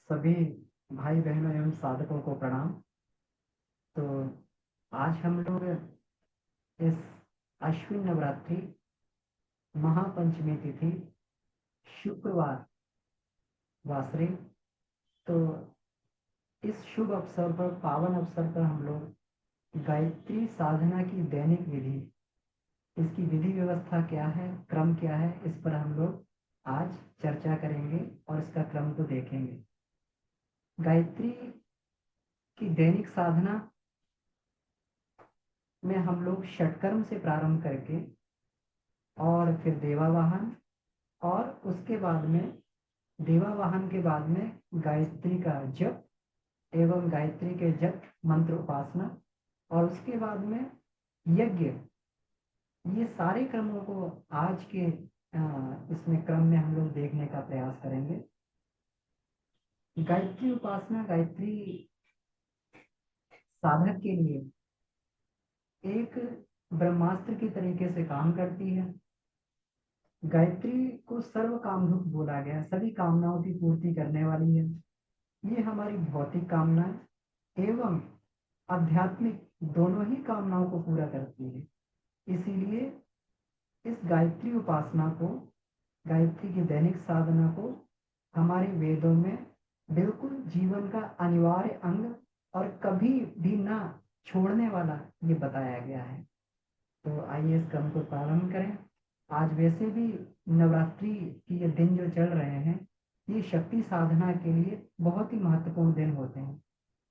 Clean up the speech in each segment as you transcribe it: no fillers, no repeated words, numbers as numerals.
सभी भाई बहनों एवं साधकों को प्रणाम। तो आज हम लोग इस अश्विन नवरात्रि महापंचमी तिथि शुक्रवार वासरे, तो इस शुभ अवसर पर, पावन अवसर पर हम लोग गायत्री साधना की दैनिक विधि, इसकी विधि व्यवस्था क्या है, क्रम क्या है, इस पर हम लोग आज चर्चा करेंगे और इसका क्रम को देखेंगे। गायत्री की दैनिक साधना में हम लोग षटकर्म से प्रारंभ करके और फिर देवावाहन, और उसके बाद में देवावाहन के बाद में गायत्री का जप एवं गायत्री के जप मंत्र उपासना, और उसके बाद में यज्ञ। ये सारे क्रमों को आज के इसमें क्रम में हम लोग देखने का प्रयास करेंगे। गायत्री उपासना गायत्री साधक के लिए एक ब्रह्मास्त्र की तरीके से काम करती है। गायत्री को सर्व कामधुक बोला गया, सभी कामनाओं की पूर्ति करने वाली है। ये हमारी भौतिक कामनाएं एवं आध्यात्मिक दोनों ही कामनाओं को पूरा करती है। इसीलिए इस गायत्री उपासना को, गायत्री की दैनिक साधना को हमारे वेदों में बिल्कुल जीवन का अनिवार्य अंग और कभी भी ना छोड़ने वाला ये बताया गया है। तो आइए इस क्रम को प्रारंभ करें। आज वैसे भी नवरात्रि की ये दिन जो चल रहे हैं, ये शक्ति साधना के लिए बहुत ही महत्वपूर्ण दिन होते हैं।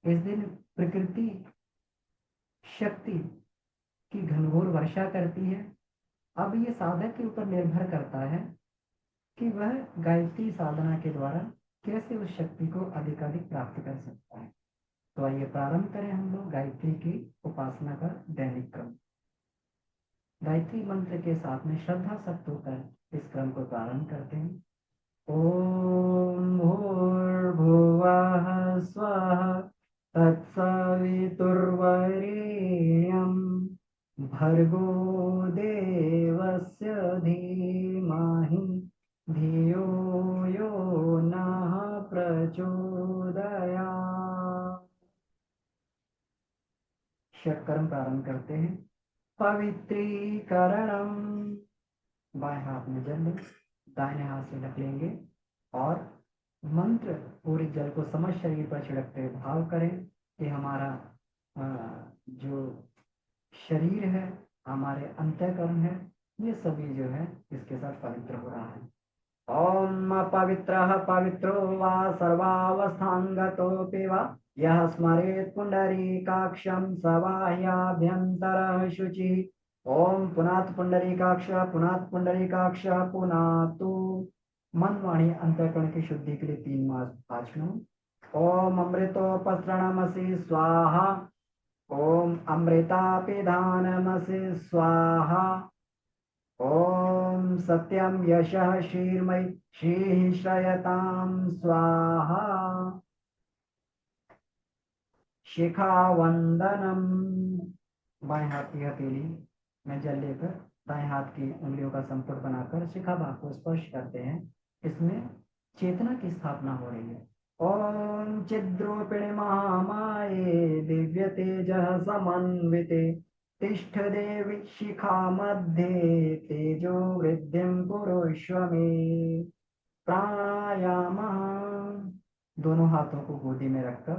इस दिन प्रकृति शक्ति की घनघोर वर्षा करती है। अब ये साधक के ऊपर निर्भर करता है कि वह गायत्री साधना के द्वारा कैसे उस शक्ति को अधिकाधिक प्राप्त कर सकता है। तो आइए प्रारंभ करें हम लोग गायत्री की उपासना का दैनिक क्रम। गायत्री मंत्र के साथ में श्रद्धा सक्त होकर इस क्रम को प्रारंभ करते हैं। ओम भूर्भुवः स्वः तत्सवितुर्वरेण्यं भर्गो देवस्य धीमहि धियो यो नः प्रचोदयात्। षटकर्म प्रारंभ करते हैं। पवित्रीकरणम, बाएं हाथ में जल लें, दाहिने हाथ से ढक लेंगे और मंत्र पूरे जल को समस्त शरीर पर छिड़कते हुए भाव करें कि हमारा जो शरीर है, हमारे अंतःकरण है, ये सभी जो है इसके साथ पवित्र हो रहा है। ओम पवित्रः पवित्रो वा सर्वावस्थांगतोऽपि वा यः स्मरेत् पुंडरीकाक्षं स बाह्याभ्यन्तरः शुचिः। ओम पुनात् पुंडरीकाक्ष, पुनात् पुंडरीकाक्ष, पुनातु। मन वाणी अंतःकरण की शुद्धि के लिए 3 मास आचमन। ओम अमृतोपसरणमसि स्वाहा। ओम अमृतापिधानमसि स्वाहा। ओम सत्यम यशः शीर्मयि श्रीः श्रयतां स्वाहा। शिखा वंदनम, बाएं हाथ की हथेली में जल लेकर दाएं हाथ की उंगलियों का संपुट बनाकर शिखा भाग को स्पर्श करते हैं। इसमें चेतना की स्थापना हो रही है। ओम चिद्रूपिणी महामाये दिव्य तेजः समन्विते तिष्ठ देवी शिखा मध्ये तेजो वृद्धिं कुरुष्व मे। प्राणायाम, दोनों हाथों को गोदी में रखकर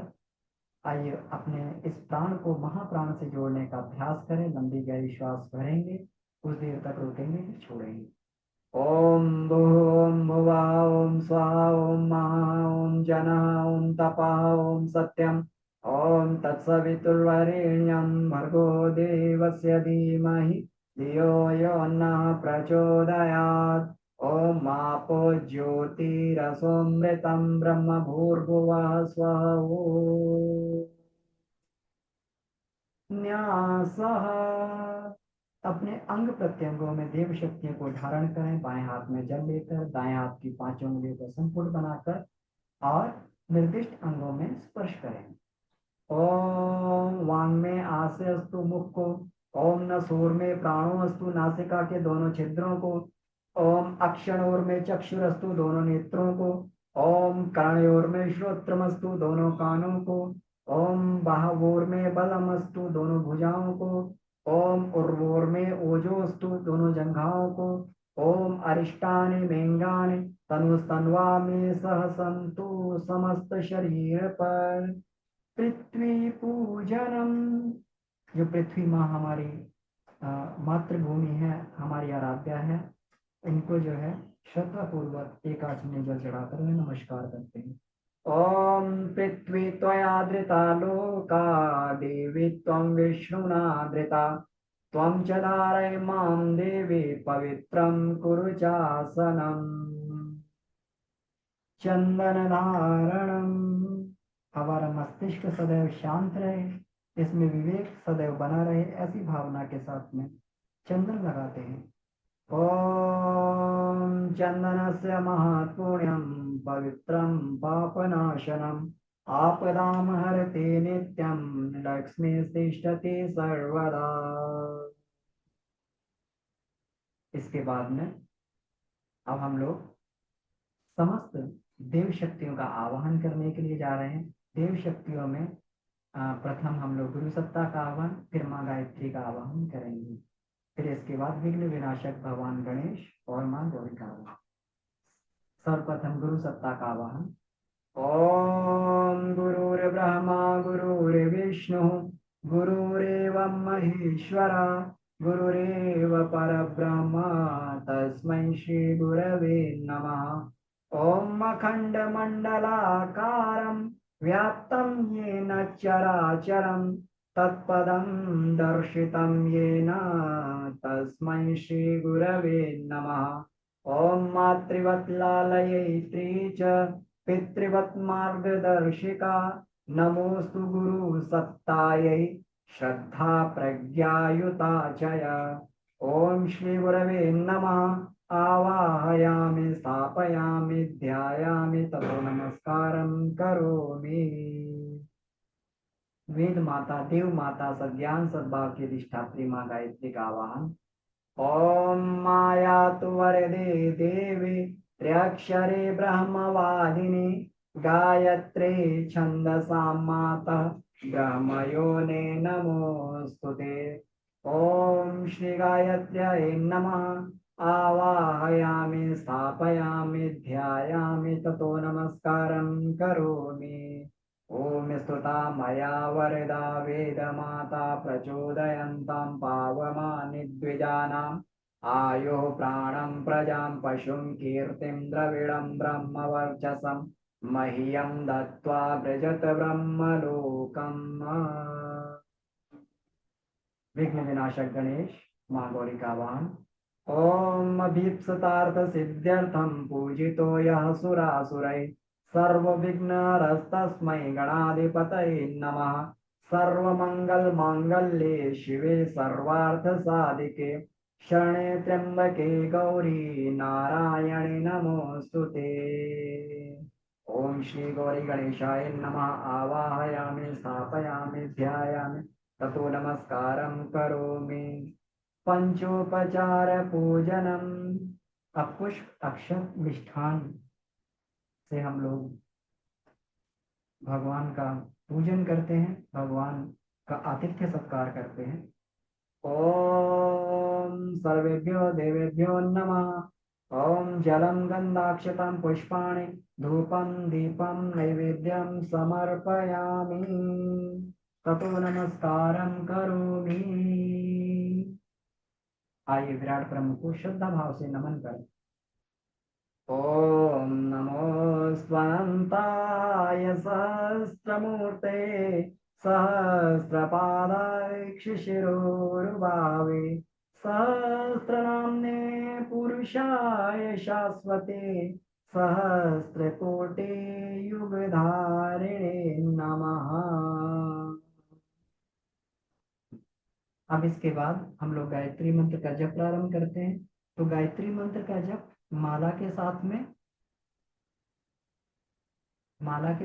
आइए अपने इस प्राण को महाप्राण से जोड़ने का अभ्यास करें। लंबी गहरी श्वास भरेंगे, कुछ देर तक रोकेंगे, फिर छोड़ेंगे। ओम भूम भुवा ओम स्वाहा ओम महा ओम जनः ओम तपः ओम सत्यम ओम तत्सवितुर्वरेण्यं भर्गो देवस्य धीमहि धियो यो नः प्रचोदयात्। ओम आपो ज्योतिरसोमृतं ब्रह्म भूर्भुवः स्वः। ओम न्यासः, अपने अंग प्रत्यंगों में देव शक्तियों को धारण करें। बाएं हाथ में जल लेकर दाएं हाथ की 5 उंगलियों को संपुट बनाकर और निर्दिष्ट अंगों में स्पर्श करें। ओम वांग में आसे अस्तु मुख को। ओम नसूर में प्राणो अस्तु नासिका के दोनों छिद्रों को। ओम अक्षणोर में चक्षुरस्तु दोनों नेत्रों को। ओम कर्णयोर में श्रोत्रमस्तु, दोनों कानों को। ओम बाहवोर में बलमस्तु, दोनों भुजाओं को। ओम उर्वोर में ओजोस्तु, दोनों जंघाओं को। ओम अरिष्टानि मेंगानि तनुस्तन्वा में सह संतु समस्त शरीर पर। पृथ्वी पूजनम, जो पृथ्वी माँ हमारी मातृभूमि है, हमारी आराध्या है, इनको जो है श्रद्धा पूर्वक एक आसन में जल चढ़ाकर उन्हें नमस्कार करते हैं। ओम पृथ्वी त्वयादृता लोका, देवी त्वं विष्णुना धृता, त्वं च धारय मां देवी पवित्रं कुरु चासनम्। चंदन धारणम, हमारा मस्तिष्क सदैव शांत रहे, इसमें विवेक सदैव बना रहे, ऐसी भावना के साथ में चंदन लगाते हैं। ओम चंदनस्य महत्पुण्यं पवित्रं पापनाशनम्, आपदां हरते नित्यं, लक्ष्मी तिष्ठति सर्वदा। इसके बाद में अब हम लोग समस्त देव शक्तियों का आवाहन करने के लिए जा रहे हैं। देव शक्तियों में प्रथम हम लोग गुरु सत्ता का आह्वान, फिर माँ गायत्री का आवाहन करेंगे, फिर इसके बाद विघ्न विनाशक भगवान गणेश और माँ गौरी का आवाहन। सर्वप्रथम गुरु सत्ता का आवाहन। ओम गुरुर्ब्रह्मा गुरुर्विष्णु गुरुरेव महेश्वरा, गुरुरेव परब्रह्म तस्मै श्री गुरवे नमः। ओम अखंडमंडलाकारं व्याप्तं येन चराचरं, तत्पदं दर्शितं येन तस्मै श्री गुरवे नमः। ओम मातृवत् लालयित्री च पितृवत् मार्गदर्शिका, नमोस्तु गुरु सत्तायै श्रद्धा प्रज्ञायुता चय। ओम श्री गुरवे नमः। आवाहयामि स्थापयामि ध्यायामि ततो नमस्कारं करोमि। वेद माता देव माता सज्ञान सद्भाव की अधिष्ठात्री माँ गायत्री का आवाहन। ओम मायातु वरदे देवी त्र्यक्षरे ब्रह्मवादिनी, गायत्रे छन्दसां मातः ब्रह्मयोने नमोस्तुते। ओम श्री गायत्र्यै नमः। आवाहयामि स्थापयामि ध्यायामि ततो नमस्कारं करोमि। ओम स्तुता मया वरदा वेदमाता प्रचोदयन्तां पावमानि द्विजानाम्, आयुः प्राणं प्रजां पशुं कीर्तिं द्रविडं ब्रह्मवर्चसं, मह्यं दत्त्वा व्रजत ब्रह्मलोकम्। विघ्न विनाशक गणेश माँ गौरी का आवाहन। ओम अभीप्सतार्थ सिद्ध्यर्थं पूजितो यः सुरासुरैः, सर्वविघ्नहरस्तस्मै गणाधिपतये नमः। सर्वमङ्गलमाङ्गल्ये शिवे सर्वार्थसाधिके, शरणे त्र्यम्बके गौरी नारायणि नमोस्तुते। ओम श्री गौरी गणेशाय नमः। आवाहयामि स्थापयामि ध्यायामि ततो नमस्कारं करोमि। पंचोपचार पूजनम, अब पुष्प अक्षत मिष्ठान से हम लोग भगवान का पूजन करते हैं, भगवान का आतिथ्य सत्कार करते हैं। ओम सर्वेभ्यो देवेभ्यो नमः। ओम जलम गंधाक्षतं पुष्पाणि धूपं दीपं नैवेद्यं समर्पयामि ततो नमस्कारं करोमि। आइए विराट ब्रह्म को श्रद्धा भाव से नमन करें। ओम नमो स्वनंताय सहस्रमूर्ते, सहस्रपादाय शिशिरोरुभावे, सहस्रनाम्ने पुरुषाय शाश्वते, सहस्रकोटि युगधारिणे नमः। अब इसके बाद हम लोग गायत्री मंत्र का जप प्रारंभ करते हैं। तो गायत्री मंत्र का जप माला के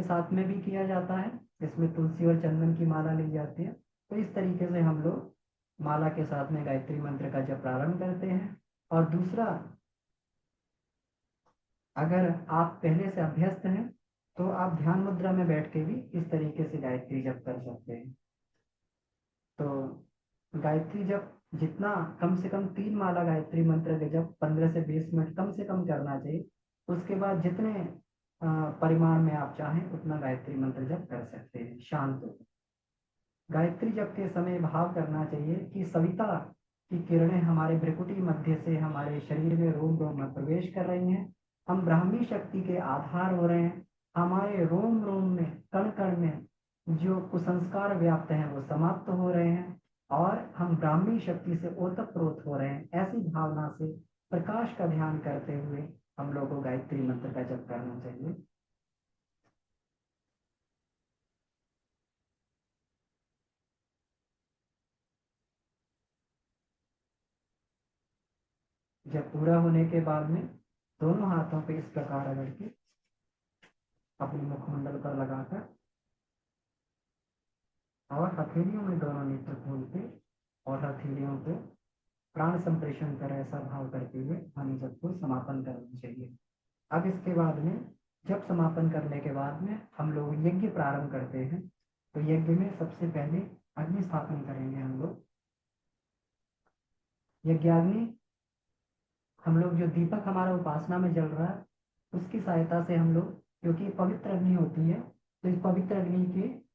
साथ में भी किया जाता है, इसमें तुलसी और चंदन की माला ली जाती है। तो इस तरीके से हम लोग माला के साथ में गायत्री मंत्र का जप प्रारंभ करते हैं। और दूसरा अगर आप पहले से अभ्यस्त हैं तो आप ध्यान मुद्रा में बैठ के भी इस तरीके से गायत्री जप कर सकते हैं। तो गायत्री जप जितना, कम से कम 3 माला गायत्री मंत्र के जप 15 से 20 मिनट कम से कम करना चाहिए। उसके बाद जितने परिमाण में आप चाहें उतना गायत्री मंत्र जप कर सकते हैं शांत होकर। गायत्री जप के समय भाव करना चाहिए कि सविता की किरणें हमारे भ्रिकुटी मध्य से हमारे शरीर में रोम रोम में प्रवेश कर रही हैं। हम ब्राह्मी शक्ति के आधार हो रहे हैं। हमारे रोम रोम में, कण कण में जो कुसंस्कार व्याप्त हैं वो समाप्त हो रहे हैं और हम ब्राह्मी शक्ति से ओतप्रोत हो रहे हैं। ऐसी भावना से प्रकाश का ध्यान करते हुए हम लोग को गायत्री मंत्र का जप करना चाहिए। जब पूरा होने के बाद में दोनों हाथों पे इस प्रकार रगड़ के अपने मुखमंडल पर लगाकर और हथेलियों में दोनों नेत्र खोल के और हथेलियों को प्राण संप्रेषण कर ऐसा भाव करते हुए हमें जब को समापन करना चाहिए। अब इसके बाद में जब समापन करने के बाद में हम लोग यज्ञ प्रारंभ करते हैं। तो यज्ञ में सबसे पहले अग्नि स्थापन करेंगे हम लोग। यज्ञाग्नि, हम लोग जो दीपक हमारा उपासना में जल रहा है उसकी सहायता से हम लोग, क्योंकि पवित्र अग्नि होती है, तो इस पवित्र अग्नि की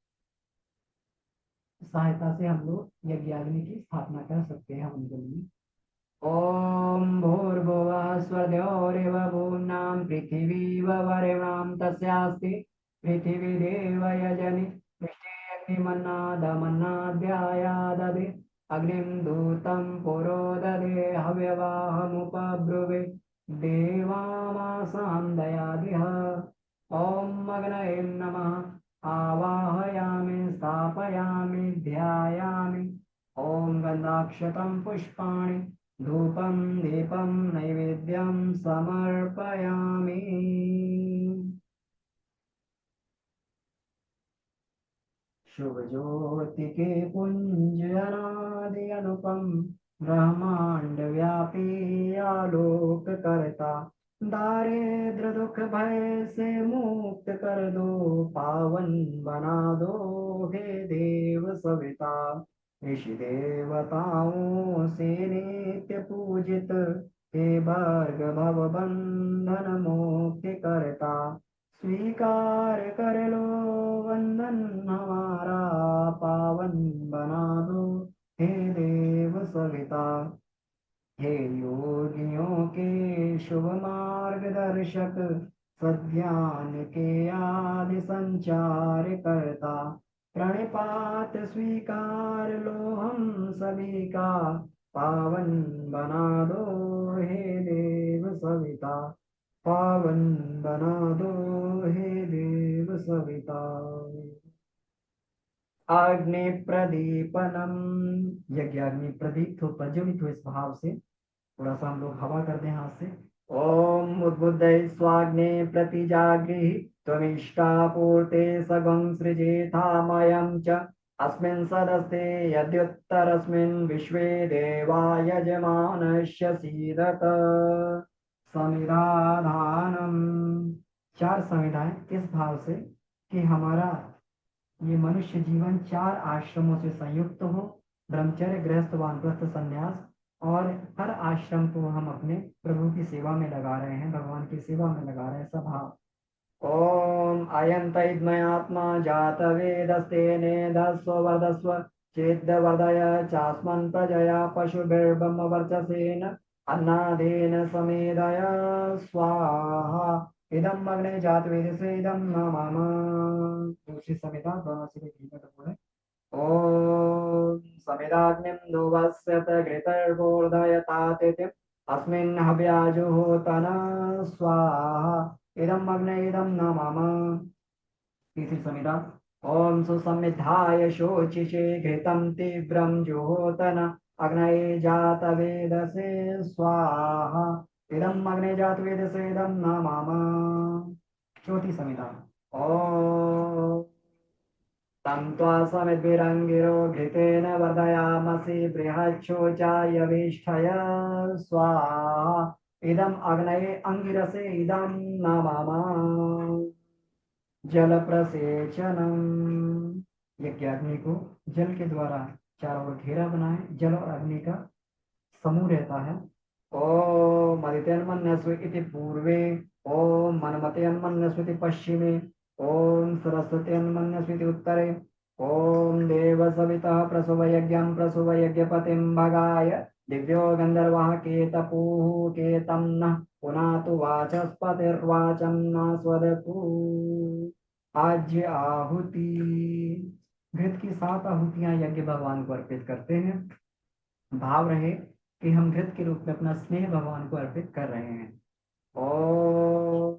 सहायता से हम लोग यज्ञाग्नि की स्थापना कर सकते हैं उनके लिए। ओम भूर्भुवः स्वर्गोरेव भूम्नां पृथिवीव वरेणां तस्यास्ति पृथिवी देव यजनि वृष्टिरग्निमन्नादमन्नाद्यायाददे अग्निं दूतं पुरोददे हव्यवाहमुपब्रुवे देवामासां दयादिह। ॐ अग्नये नमः आवाहयामि स्थापयामि ध्यायामि। ॐ गन्धाक्षतं पुष्पाणि धूपं दीपं नैवेद्यं समर्पयामि। शुभ ज्योति के पुंज अनादि अनुपम ब्रह्मांड व्यापी आलोक करता, दारिद्र दुख भय से मुक्त कर दो, पावन बना दो हे देव सविता। ऋषि देवताओं से नित्य पूजित, हे भर्ग भव बंधन मुक्ति करता, स्वीकार कर लो वंदन हमारा, पावन बना दो हे देव सविता। हे योगियों के शुभ मार्गदर्शक, सद्ज्ञान के आदि संचार करता, प्रणिपात स्वीकार लो हम सभी का, पावन बना दो हे देव सविता, पावन बना दो हे देव सविता। अग्नि प्रदीपनम, यज्ञ अग्नि प्रदीप्त हो, प्रज्वलित हो, इस भाव से थोड़ा सा हम लोग हवा कर दें हाथ से। ओम उद्बुद्ध स्वाग्ने प्रतिजागृहि त्वमिष्टा पूर्ते सगं सृजेथामयं च अस्मिन् सदस्ते यद्युत्तरस्मिन् विश्वे देवा यजमानस्य सीदत। समिधाधानम, 4 संविधाएं इस भाव से कि हमारा ये मनुष्य जीवन 4 आश्रमों से संयुक्त हो, ब्रह्मचर्य गृहस्थ वानप्रस्थ संन्यास, और हर आश्रम को हम अपने प्रभु की सेवा में लगा रहे हैं, भगवान की सेवा में लगा रहे हैं सब भाव। ओम अयं तैद्मयात्मा जात वेदस्तेनेधस्व वर्धस्व चेद वर्धय चास्मन् प्रजया पशुभिर्ब्रह्म वर्चसेन अन्नादेन समेधय स्वाहा। इदम अग्ने जात वेद से इदम न मम। दूसरी समेता दोनों से बोले। ॐ समिदाग्निं दुवस्यत घृतैर्वोर्धयतातिथिम् अस्मिन् हव्याजुहोतन स्वाहा। इदम् अग्ने इदं न मम। तीसरी समिधा। ॐ सुसमिद्धाय शोचिषे घृतं तीव्रं जुहोतन अग्नये जातवेदसे स्वाहा। इदम् अग्ने जातवेदसे इदं न मम। चौथी समिधा। ॐ तं त्वा समिद्भिरङ्गिरो घृतेन वर्धयामसि बृहच्छोचाय विष्ठय स्वाहा। इदम अग्नये अंगिरसे इदम नमामा जल प्रसेचनम। यज्ञाग्नि को जल के द्वारा चारों ओर घेरा बनाए, जल और अग्नि का समूह रहता है। ओम मदितेन्मन्यस्व इति पूर्वे, ओम मनमतेन्मन्यस्व इति पश्चिमे, ओम सरस्वत्यन्मन्यस्व इति उत्तरे, ओम देव सवितः प्रसव यज्ञं प्रसव यज्ञपतिं भगाय दिव्यो गन्धर्वः केतपुः केतं नः पुनातु वाचस्पतिर्वाचं न स्वदतु। आज्य आहुति। घृत की 7 आहुतियां यज्ञ भगवान को अर्पित करते हैं। भाव रहे कि हम घृत के रूप में अपना स्नेह भगवान को अर्पित कर रहे हैं। ओम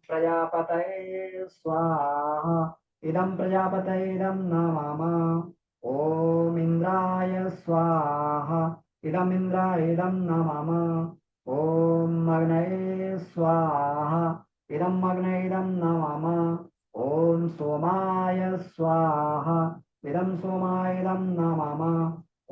प्रजापतये स्वाहा, इदं प्रजापतये इदं नमामः। ओम इंद्राय स्वाहा, इदं इंद्राय इदं नमामः। ओम अग्नये स्वाहा, इदं अग्नये इदं नमामः। ओम सोमाय स्वाहा, इदं सोमाय इदं नमामः।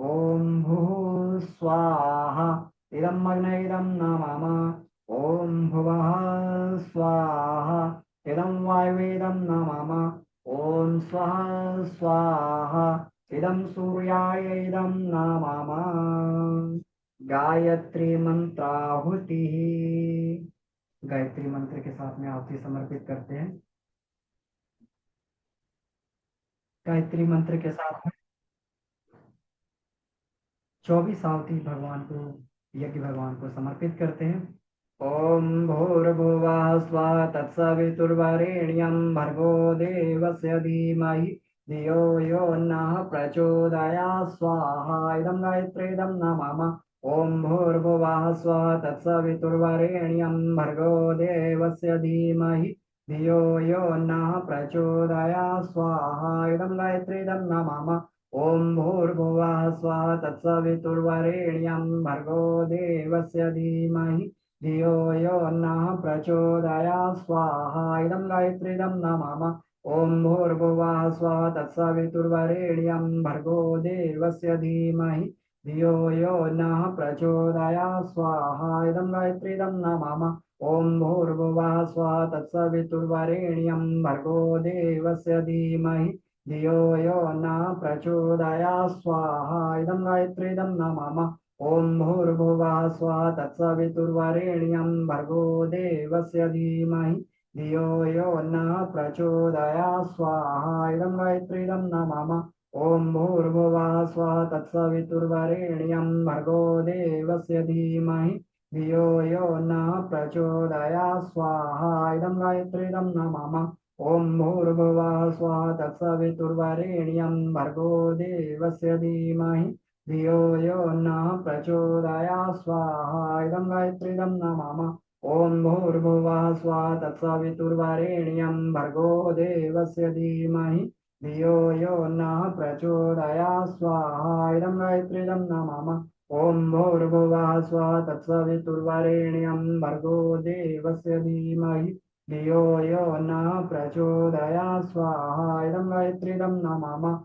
ओम भूः स्वाहा, इदं अग्नये इदं नमामः। ओम भुवः स्वाहा, इदं वायुवेदं नमामः। ओम स्वः स्वाहा, इदं सूर्याय इदं नमामः। गायत्री मंत्राहुति। गायत्री मंत्र के साथ में आहुति समर्पित करते हैं। गायत्री मंत्र के साथ में 24 आहुति भगवान को, यज्ञ भगवान को समर्पित करते हैं। ओम भूर्भुवः स्वः तत्सवितुर्वरेण्यं भर्गो देवस्य धीमहि धियो यो नः प्रचोदयात् स्वाहा। इदं गायत्रीदं नमामः। ओम भूर्भुवः स्वः तत्सवितुर्वरेण्यं भर्गो देवस्य धीमहि धियो यो नः प्रचोदयात् स्वाहा। इदं गायत्रीदं नमामः। ओम भूर्भुवः स्वः तत्सवितुर्वरेण्यं भर्गो देवस्य धीमहि धियो यो नः प्रचोदयात् स्वाहा। इदं गायत्रीदं नमामः। ओम भूर्भुवः स्वः तत्सवितुर्वरेण्यं भर्गो देवस्य धीमहि धियो यो नः प्रचोदयात् स्वाहा। इदं गायत्रीदं नमामः। ओम भूर्भुवः स्वः तत्सवितुर्वरेण्यं भर्गो देवस्य धीमहि धियो यो नः प्रचोदयात् स्वाहा। इदं गायत्रीदं नमामः। ओम भूर्भुवः स्वः तत्सवितुर्वरेण्यं भर्गो देवस्य धीमहि धियो यो नः प्रचोदयात् स्वाहा। इदं गायत्रीदं नमामः। ओम भूर्भुवः स्वः तत्सवितुर्वरेण्यं भर्गो देवस्य धीमहि धियो यो नः प्रचोदयात् स्वाहा। इदं गायत्रीदं नमामः। ओम भूर्भुवः स्वः तत्सवितुर्वरेण्यं भर्गो देवस्य धीमहि धियो यो नः प्रचोदयात् स्वाहा। इदं गायत्रीदं नमामः। ओम भूर्भुवः स्वः तत्सवितुर्वरेण्यं भर्गो देवस्य धीमहि धियो यो नः प्रचोदयात् स्वाहा। इदं गायत्रीदं नमामः। ओम भूर्भुवः स्वः तत्सवितुर्वरेण्यं भर्गो देवस्य धीमहि धियो यो नः प्रचोदयात् स्वाहा। इदं गायत्रीदं नमामः।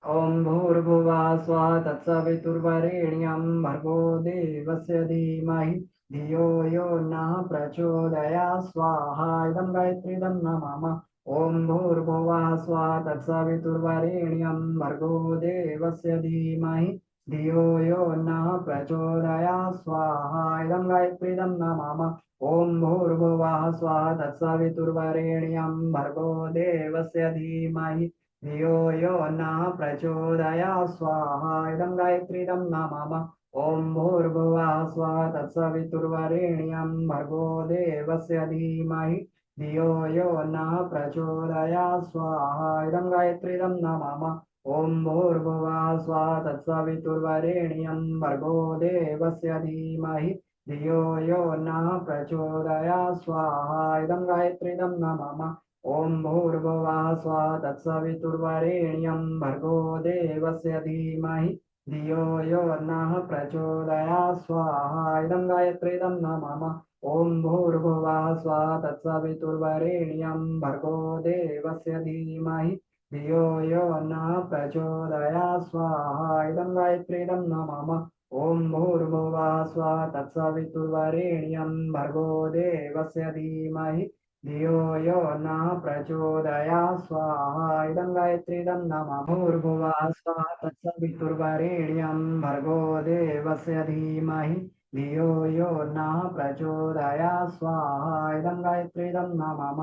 ओम भूर्भुवः स्वः तत्सवितुर्वरेण्यं भर्गो देवस्य धीमहि धियो यो नः प्रचोदयात् स्वाहा। इदं गायत्रीदं नमामः। ओम भूर्भुवः स्वः तत्सवितुर्वरेण्यं भर्गो देवस्य धीमहि धियो यो नः प्रचोदयात् स्वाहा। इदं गायत्रीदं नमामः। ओम भूर्भुवः स्वः तत्सवितुर्वरेण्यं भर्गो देवस्य धीमहि धियो यो नः प्रचोदयात् स्वाहा। इदं गायत्रीदं नमामः। ओम भूर्भुवः स्वः तत्सवितुर्वरेण्यं भर्गो देवस्य धीमहि धियो यो नः प्रचोदयात् स्वाहा। इदं गायत्रीदं नमामः। ओम भूर्भुवः स्वः तत्सवितुर्वरेण्यं भर्गो देवस्य धीमहि धियो यो नः प्रचोदयात् स्वाहा। इदं गायत्रीदं नमामः। ओम भूर्भुवः स्वः तत्सवितुर्वरेण्यं भर्गो देवस्य धीमहि धियो यो नः प्रचोदयात् स्वाहा। इदं गायत्रीदं नमामः। ओम भूर्भुवः स्वः तत्सवितुर्वरेण्यं भर्गो देवस्य धीमहि धियो यो नः प्रचोदयात् स्वाहा। इदं गायत्रीदं नमामः। ओम भूर्भुवः स्वः तत्सवितुर्वरेण्यं भर्गो देवस्य धीमहि धियो यो नः प्रचोदयात् स्वाहा इदं गायत्रीदं नमः भूर्भुवः स्वः तत्सवितुर्वरेण्यं भर्गो देवस्य धीमहि धियो यो नः प्रचोदयात् स्वाहा इदं गायत्रीदं नमः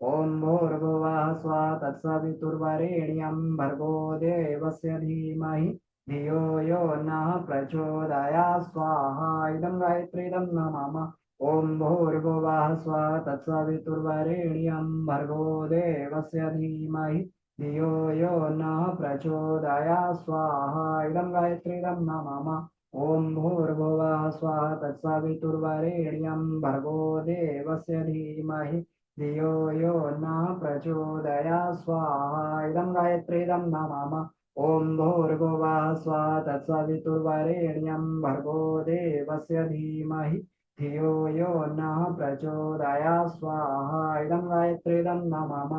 ओम भूर्भुवः स्वः तत्सवितुर्वरेण्यं भर्गो देवस्य धीमहि धियो यो नः प्रचोदयात् स्वाहा इदं गायत्रीदं नमः ओम भूर्भुवः स्वः तत्सवितुर्वरेण्यं भर्गो देवस्य धीमहि धियो यो नः प्रचोदयात् स्वाहा इदं गायत्रीदं नमः ओम भूर्भुवः स्वः तत्सवितुर्वरेण्यं भर्गो देवस्य धीमहि धियो यो नः प्रचोदयात् स्वाहा इदं गायत्रीदं नमः ओम भूर्भुवः स्वः तत्सवितुर्वरेण्यं भर्गो देवस्य धीमहि धियो यो नः प्रचोदयात् स्वाहा इदं गायत्रीदं नमः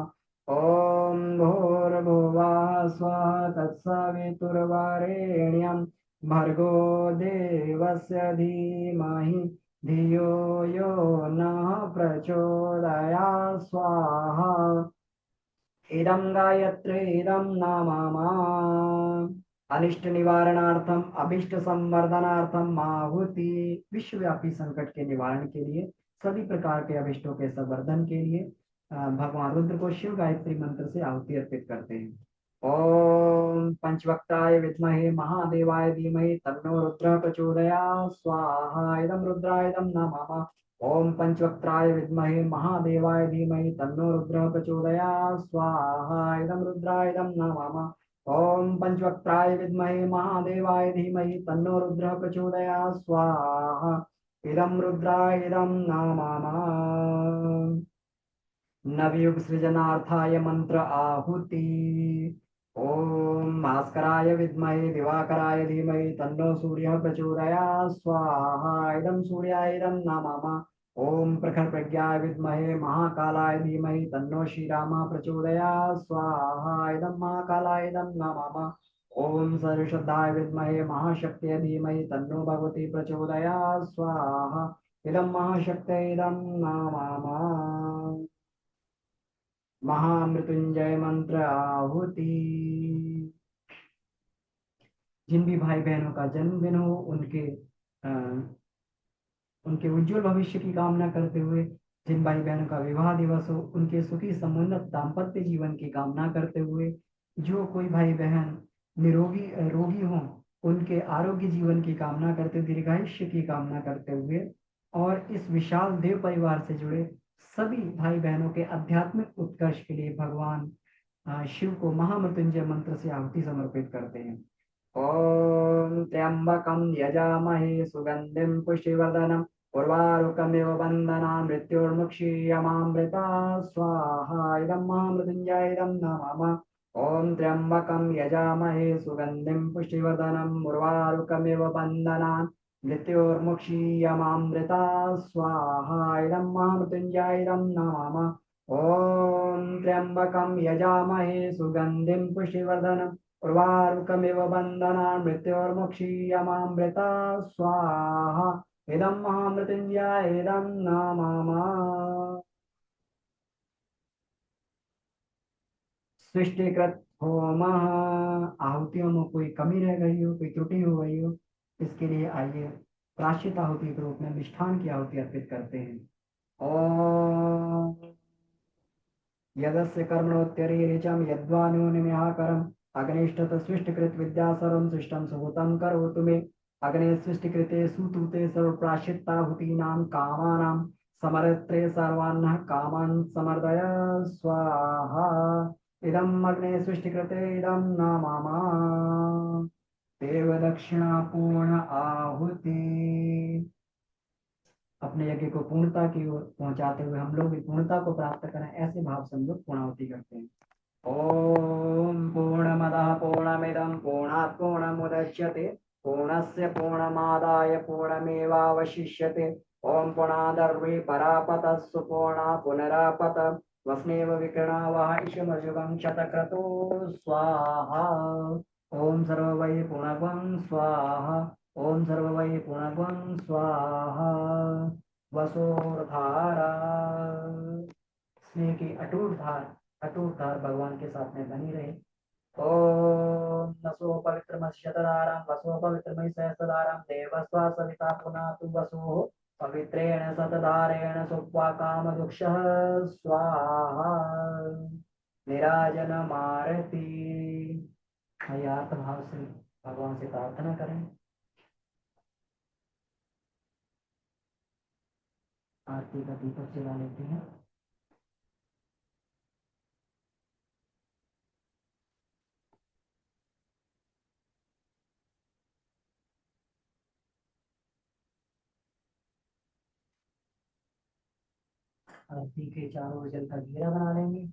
ओम भूर्भुवः स्वः तत्सवितुर्वरेण्यं भर्गो देवस्य धीमहि धियो यो नः प्रचोदयात् स्वाहा इदं गायत्रीदं नमः अनिष्ट निवारणार्थम अभिष्ट संवर्धनार्थम आहुति विश्वव्यापी संकट के निवारण के लिए सभी प्रकार के अभिष्टों के संवर्धन के लिए भगवान रुद्र को शिव गायत्री मंत्र से आहुति अर्पित करते हैं। ओम पंचवक्ताय विद्महे महादेवाय धीमहि तन्नो रुद्र प्रचोदयात् स्वाहा इदं रुद्रायदं नमः ओम पंचवक्त्राय विद्महे महादेवाय धीमहि तन्नो रुद्र प्रचोदयात् स्वाहा इदं रुद्रायदं नमः ओम पंचवक्त्राय विद्महे महादेवाय धीमहि तन्नो रुद्र प्रचोदयात् स्वाहा इदं रुद्रायदं नमः नवयुग सृजनार्थाय मंत्र आहुति ओम भास्कराय विद्महे दिवाकराय धीमहि तन्नो सूर्यः प्रचोदयात् स्वाहा इदं सूर्याय इदं नमः ओम प्रखर प्रज्ञाय विद्महे महाकालाय धीमहि तन्नो श्रीरामः प्रचोदयात् स्वाहा इदं महाकालाय इदं नमः ओम सर्वश्रद्धाय विद्महे महाशक्त्यै धीमहि तन्नो भगवती प्रचोदयात् स्वाहा इदं महाशक्त्यै इदं नमः महामृत्युंजय मंत्र आहुति जिन भी भाई बहनों का जन्मदिन हो उनके उज्जवल भविष्य की कामना करते हुए, जिन भाई बहनों का विवाह दिवस हो उनके सुखी समुन्नत दाम्पत्य जीवन की कामना करते हुए, जो कोई भाई बहन निरोगी रोगी हो उनके आरोग्य जीवन की कामना करते हुए, दीर्घायुष्य की कामना करते हुए और इस विशाल देव परिवार से जुड़े सभी भाई बहनों के आध्यात्मिक उत्कर्ष के लिए भगवान शिव को महामृत्युंजय मंत्र से आहुति समर्पित करते हैं। ओम त्र्यंबकं यजामहे सुगंधिं पुष्टिवर्धनम् उर्वारुकमिव बन्धनान् मृत्योर्मुक्षीयमामृतात् स्वाहा इदं महामृत्युंजय इदं नमः ओम त्र्यंबकं यजामहे सुगंधिं पुष्टिवर्धनम् उर्वारुकमिव बन्धनान् मृत्योर्मुक्षीयमामृतात् स्वाहा इदं महामृत्युंजय इदं नमः ओम त्र्यंबकं यजामहे सुगंधिं पुष्टिवर्धनम् उर्वारुकमिव बन्धनान् मृत्योर्मुक्षीयमामृतात् स्वाहा इदं महामृत्युंजय इदं नमः सृष्टिकृत होम आहुतियों में कोई कमी रह गई हो, कोई त्रुटि हो गई हो, इसके लिए आइए प्राश्चित आहुति के रूप में मिष्ठान की आहुति अर्पित करते हैं। ओम यदस्य कर्मणोत्तरीरिचं यद्वानूनिमिहाकरम् अग्निष्ठत सृष्टिकृत विद्या सर्वं सृष्टं सुहूतं करोतु मे अग्ने सृष्टिकृते सुतूते सर्वप्राश्चित्ताहुतीनां कामानां समर्त्रे सर्वान्नः कामान् समर्दय स्वाहा इदम् अग्ने सृष्टिकृते इदं नमः देव दक्षिणा पूर्ण आहुति। अपने यज्ञ को पूर्णता की ओर पहुंचाते हुए हम लोग भी पूर्णता को प्राप्त करें, ऐसे भाव से हम लोग पूर्णाहुति करते हैं। ओम पूर्णमदः पूर्णमिदं पूर्णात् पूर्णमुदच्यते पूर्णस्य पूर्णमादाय पूर्णमेवावशिष्यते ओम पूर्णादर्वे परापतः सुपूर्णा पुनरापत वस्नेव विकृणावः ईशमजुगं शतक्रतो स्वाहा ओम सर्ववै पूर्णगं स्वाहा ओम सर्ववै पुनर्वं स्वाहा वसोर्धारा। स्नेह की अटूट धार भगवान के साथ में बनी रहे। ओम नसो पवित्रमश्यतदारं वसो पवित्रमयि सहस्रदारं देवस्वा सविता पुनातु वसो पवित्रेण शतधारेण सुप्वा कामदुक्षः स्वाहा। निराजनमारति। हयात भाव से भगवान से प्रार्थना करें। आरती का दीपक जला लेते हैं। आरती के चारों ओर जल का घेरा बना लेंगे।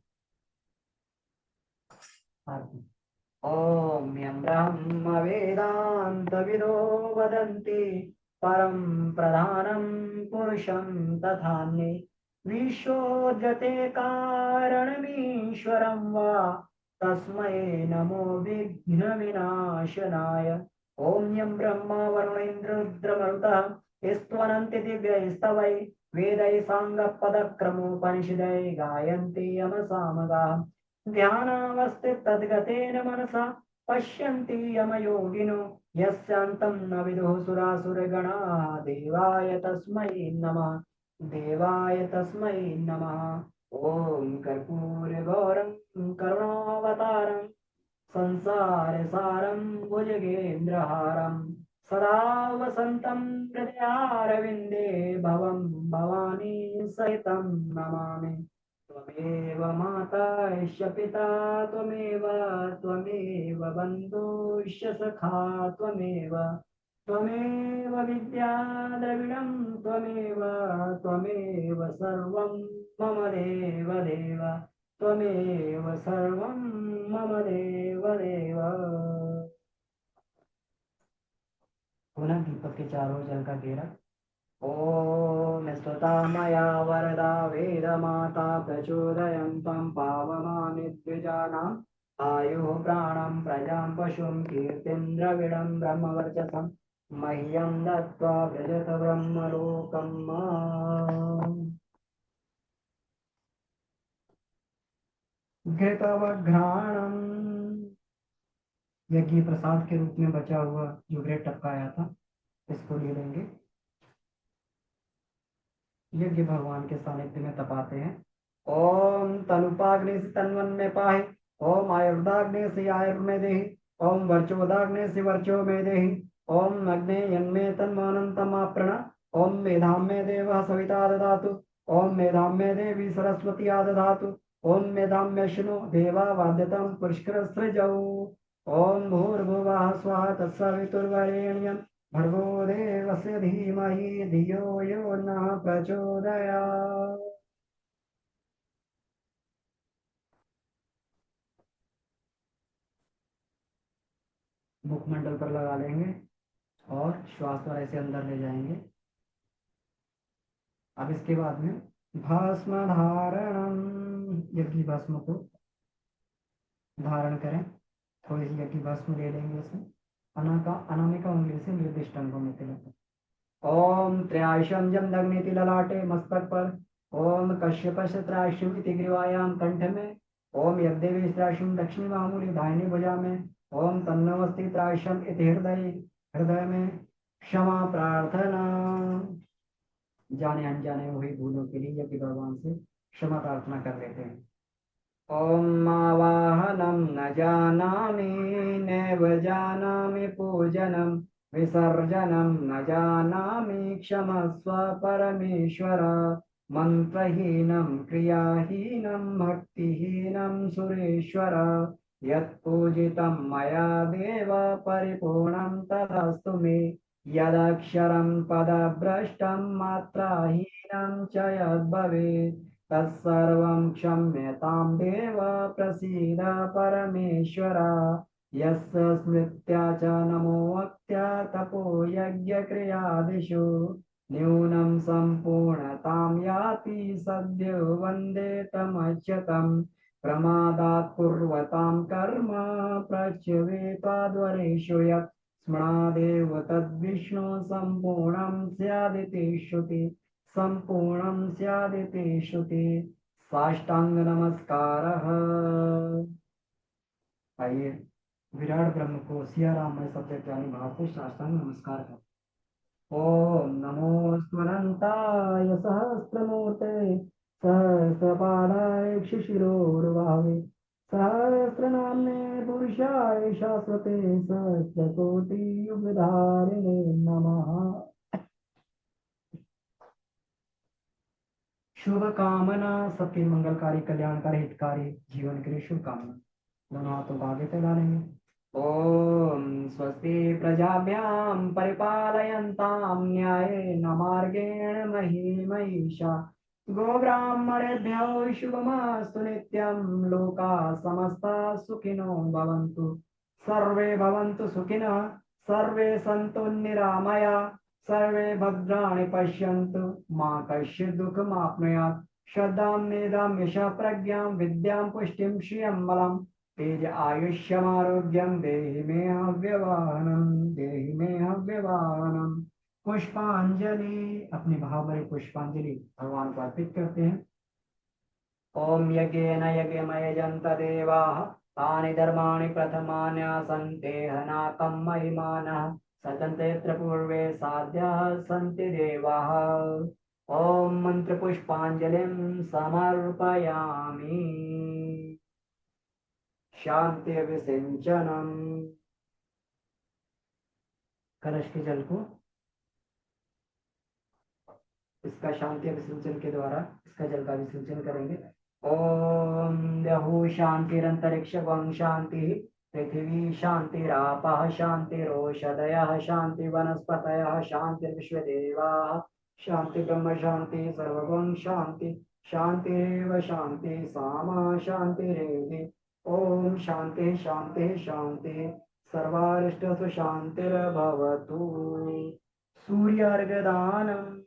आरती। ओम यं ब्रह्म वेदांत विदो वदन्ति परम प्रधानम पुरुषं तथान्ये विश्वोद्यते कारणमीश्वरं वा तस्मै नमो विघ्न विनाशनाय। ओम यं ब्रह्मा वरुणेन्द्ररुद्रमरुतः स्तवन्ति दिव्यैस्तवै वेदैः साङ्गपदक्रमोपनिषदै गायन्ति यमसामगाः ध्यानावस्थित तद्गतेन मनसा पश्यन्ति यमयोगिनो यस्यान्तं न विदुः सुरासुरगणाः देवाय तस्मै नमः। देवाय तस्मै नमः। ॐ कर्पूरगौरं करुणावतारं संसारसारं भुजगेन्द्रहारं सदा वसन्तं हृदयारविन्दे भवं भवानी सहितं नमामि। त्वमेव माता च पिता त्वमेव त्वमेव बन्धुश्च सखा त्वमेव त्वमेव विद्या द्रविणं त्वमेव त्वमेव सर्वं मम देव देव त्वमेव सर्वं मम देव देव। पुनः दीपक के चारों जल का घेरा। ॐ स्तुता मया वरदा वेदमाता प्रचोदयन्तं पावमानि द्विजानाम् आयुः प्राणं प्रजां पशुं कीर्तिं द्रविडं ब्रह्मवर्चसं मह्यं दत्त्वा व्रजत ब्रह्मलोकं माम्। घृतवघ्राणं यज्ञ प्रसाद के रूप में बचा हुआ जो घृत टपकाया था इसको ले लेंगे। यज्ञ भगवान के सानिध्य में तपाते हैं। ओम तनुपाग्नि से तन्वन में पाहि। ओम आयुर्दाग्नि से आयुर्मे देहि। ओम वर्चोदाग्नि से वर्चो में देहि। ओम अग्ने यन्मे तन्मानन्तमाप्रण। ओम मेधां मे देवः सविता ददातु। ओम मेधां मे देवी सरस्वती ददातु। ओम मेधां मे शृणु देवा वाद्यतं पुष्कर सृजौ। ओम भूर्भुवः स्वः तत्सवितुर्वरेण्यं भर्गो देवस्य धीमहि धियो यो नः प्रचोदयात्। मुखमंडल पर लगा लेंगे और श्वास पर ऐसे अंदर ले जाएंगे। अब इसके बाद में भस्म धारणम यज्ञ भस्म को धारण करें। थोड़ी सी यज्ञ भस्म ले लेंगे इसमें। अनामिका उंगली से निर्दिष्ट अंगों में तिलक। ओम त्रयाशम जम दग्निति ललाटे मस्तक पर। ओम कश्यपश त्रायशम इति ग्रीवायाम कंठ में। ओम यद्देवी त्रायशम दक्षिणी मामूली दाहिनी भुजा में। ओम तन्नमस्ति त्रायशम इति हृदय हृदय में। क्षमा प्रार्थना। जाने अनजाने हुई भूलों के लिए यज्ञ भगवान से क्षमा प्रार्थना कर लेते हैं। ओम आवाहनम न जानामि नैव जानामि पूजनम विसर्जनम न जानामि क्षमस्व परमेश्वर। मंत्रहीनं क्रियाहीनं भक्तिहीनं सुरेश्वर। यत्पूजितं मया देव परिपूर्णं तदस्तु मे। यदक्षरं पदभ्रष्टं मात्राहीनं च यद्भवेत् तत्सर्वं क्षम्यतां देव प्रसीद परमेश्वर। यस्य स्मृत्या च नमोक्त्या तपो यज्ञक्रियादिषु न्यूनं सम्पूर्णतां याति सद्यो वन्दे तमच्युतं। प्रमादात् पूर्वतां कर्म प्रच्यवेताद्वरेषु यत् स्मृणादेव तद्विष्णु सम्पूर्णं स्यादिते श्रुति, सम्पूर्णं स्यादिते श्रुति। साष्टांग नमस्कारः। आइए विराट ब्रह्म को सिया राम में सबसे प्यारे भाव से साष्टांग नमस्कार करें। ओम नमो स्वनंताय सहस्रमूर्ते सहस्रपादाय शिशिरोर्भावे सहस्रनाम्ने पुरुषाय शाश्वते सहस्रकोटि युगधारिणे नमः। शुभ कामना, सबके मंगलकारी कल्याणकारी हितकारी जीवन के लिए शुभ कामना। दोनों हाथों को आगे फैलाने। ओम स्वस्ति प्रजाभ्यां परिपालयन्तां न्यायेन मार्गेण महीं महिषा गोब्राह्मणेभ्यो शुभमस्तु नित्यं। लोकाः समस्ताः सुखिनो भवन्तु, सर्वे भवन्तु सुखिनः, सर्वे सन्तु निरामयाः, सर्वे भद्राणि पश्यन्तु मा कश्चित् दुःखमाप्नुयात्। श्रद्धां मेधां यशः प्रज्ञां विद्यां पुष्टिं श्रियं बलम् तेज आयुष्यमारोग्यं देहि मे हव्यवाहनं, देहि मे हव्यवाहनं। पुष्पांजलि, अपने भाव भरे पुष्पांजलि भगवान को अर्पित करते हैं। ओम यज्ञेन यज्ञमय जंत देवाः तानि धर्माणि प्रथमानि आसन्ते हनाकं महिमानः सतन्तेऽत्र पूर्वे साध्याः सन्ति देवाः। ओम मंत्र पुष्पांजलिं समर्पयामि। शांति विसिंचनम। कलश के जल को इसका शांति विसिंचन के द्वारा इसका जल का विसिंचन करेंगे। ओम द्यौः शांतिरंतरिक्षं शांति, पृथिवी शांतिरापः शांतिरोषधयः शांति वनस्पतयः शांतिर्विश्वदेवाः शांति ब्रह्म शांति सर्वगुण शांति शांतिरेव शांति सामा शांतिरेधि। ओम शांति शांति शांति सर्वारिष्टसु शांतिर्भवतु। सूर्य अर्घ्य दानम,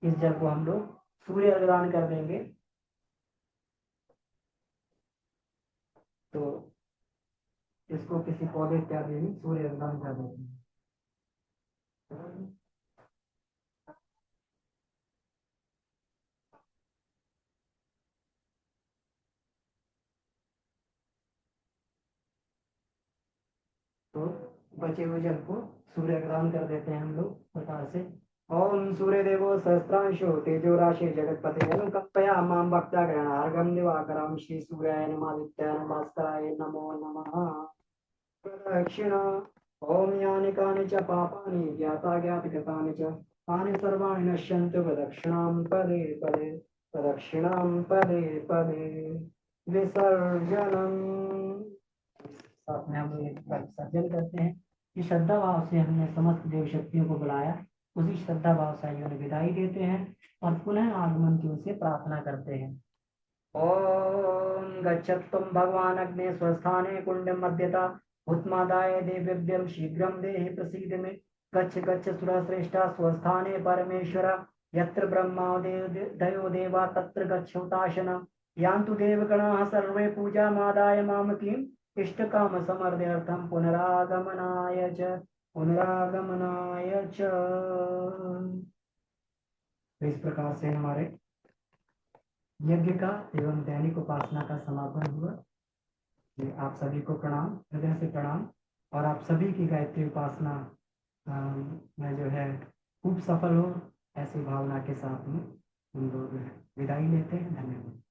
इस जल को हम लोग सूर्य अर्घ्य दान कर देंगे। तो इसको किसी पौधे इत्यादि में सूर्य अर्घ्य दान कर देते हैं। तो बचे हुए जल को सूर्य ग्रहण कर देते हैं हम लोग प्रकार से। ओम सूर्य देवो सहस्रांशो तेजो राशि जगतपते कपया मां भक्ता ग्रहणार्घम दिवाकरम श्री सूर्याय नमादित्याय भास्कराय नमो नमः। प्रदक्षिण। ओम यानि कानि च पापानि ज्ञाता ज्ञातकृतानि च तानि सर्वाणि नश्यन्तु प्रदक्षिणां पदे पदे, प्रदक्षिणां पदे पदे। विसर्जनम्। साथ में हम लोग एक बार विसर्जन करते हैं। इस श्रद्धा भाव से हमने समस्त देव शक्तियों को बुलाया, उसी श्रद्धा भाव से उन्हें विदाई देते हैं और पुनः आगमन की उनसे प्रार्थना करते हैं। ओम गच्छत्वं भगवान अग्ने स्वस्थाने कुंडम मध्यता उत्मादाय देव्यभ्यं शीघ्रं देहि प्रसीद में। गच्छ गच्छ सुरश्रेष्ठा स्वस्थाने परमेश्वर यत्र ब्रह्मादयो देवा तत्र गच्छोताशनम्। यान्तु देवगणाः सर्वे पूजामादाय मामकीम् इष्टकाम समर्द्यर्थं पुनरागमनाय च, पुनरागमनाय च। तो इस प्रकार से हमारे यज्ञ का एवं दैनिक उपासना का समापन हुआ। आप सभी को प्रणाम, हृदय से प्रणाम। और आप सभी की गायत्री उपासना में जो है खूब सफल हो, ऐसी भावना के साथ में हम लोग विदाई लेते हैं। धन्यवाद।